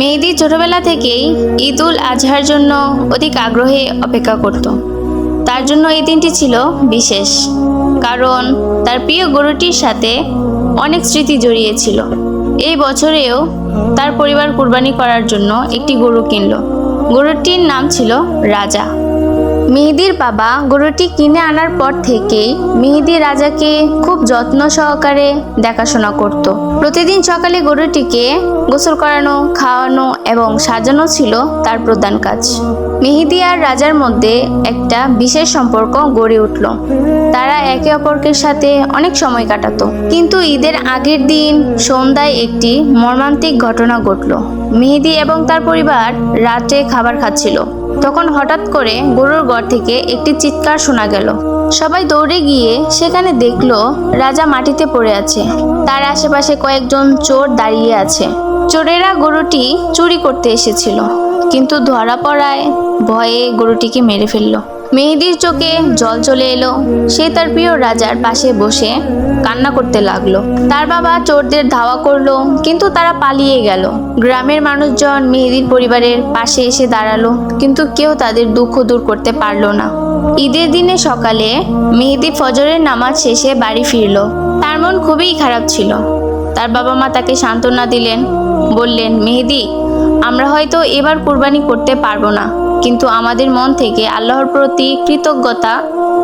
মেহেদী ছোটবেলা থেকেই ঈদ উল আজহার জন্য অধিক আগ্রহে অপেক্ষা করত। তার জন্য এই দিনটি ছিল বিশেষ, কারণ তার প্রিয় গরুটির সাথে অনেক স্মৃতি জড়িয়ে ছিল। এই বছরেও তার পরিবার কুরবানি করার জন্য একটি গরু কিনল। গরুটির নাম ছিল রাজা। মেহেদীর বাবা গরুটি কিনে আনার পর থেকেই মেহেদী রাজাকে খুব যত্ন সহকারে দেখাশোনা করত। প্রতিদিন সকালে গরুটিকে গোসল করানো, খাওয়ানো এবং সাজানো ছিল তার প্রধান কাজ। মেহেদী আর রাজার মধ্যে একটা বিশেষ সম্পর্ক গড়ে উঠল। তারা একে অপরের সাথে অনেক সময় কাটাতো। কিন্তু ঈদের আগের দিন সন্ধ্যায় একটি মর্মান্তিক ঘটনা ঘটল। মেহেদী এবং তার পরিবার রাতে খাবার খাচ্ছিল। তখন হঠাৎ করে গরুর ঘর থেকে একটি চিৎকার শোনা গেল। সবাই দৌড়ে গিয়ে সেখানে দেখলো রাজা মাটিতে পড়ে আছে। তার আশেপাশে কয়েকজন চোর দাঁড়িয়ে আছে। চোরেরা গরুটি চুরি করতে এসেছিল, কিন্তু ধরা পড়ায় ভয়ে গরুটিকে মেরে ফেললো। মেহেদীর চোখে জল চলে এলো। সে তার প্রিয় রাজার পাশে বসে কান্না করতে লাগলো। তার বাবা চোরদের ধাওয়া করলো, কিন্তু তারা পালিয়ে গেল। গ্রামের মানুষজন মেহেদীর পরিবারের পাশে এসে দাঁড়ালো, কিন্তু কেউ তাদের দুঃখ দূর করতে পারলো না। ঈদের দিনে সকালে মেহেদী ফজরের নামাজ শেষে বাড়ি ফিরলো। তার মন খুবই খারাপ ছিল। তার বাবা মা তাকে সান্ত্বনা দিলেন, বললেন, মেহেদী, আমরা হয়তো এবার কুরবানি করতে পারবো না, কিন্তু আমাদের মন থেকে আল্লাহর প্রতি কৃতজ্ঞতা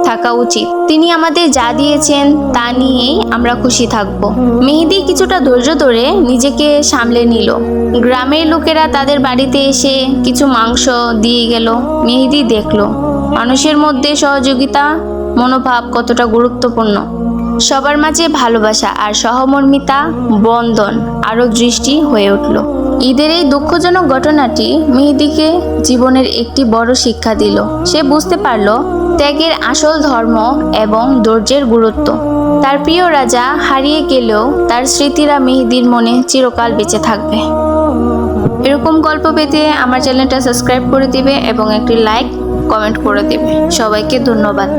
থাকা উচিত। তিনি আমাদের যা দিয়েছেন তা নিয়েই আমরা খুশি থাকব। মেহেদী কিছুটা ধৈর্য ধরে নিজেকে সামলে নিল। গ্রামের লোকেরা তাদের বাড়িতে এসে কিছু মাংস দিয়ে গেল। মেহেদী দেখলো মানুষের মধ্যে সহযোগিতা মনোভাব কতটা গুরুত্বপূর্ণ। সবার মাঝে ভালোবাসা আর সহমর্মিতা বন্ধন আরো দৃষ্টি হয়ে উঠল। ঈদের এই দুঃখজনক ঘটনাটি মেহেদীকে জীবনের একটি বড় শিক্ষা দিল। সে বুঝতে পারল ত্যাগের আসল ধর্ম এবং ধৈর্যের গুরুত্ব। তার প্রিয় রাজা হারিয়ে গেলেও তার স্মৃতিরা মেহেদীর মনে চিরকাল বেঁচে থাকবে। এরকম গল্প পেতে আমার চ্যানেলটা সাবস্ক্রাইব করে দিবে এবং একটি লাইক কমেন্ট করে দেবে। সবাইকে ধন্যবাদ।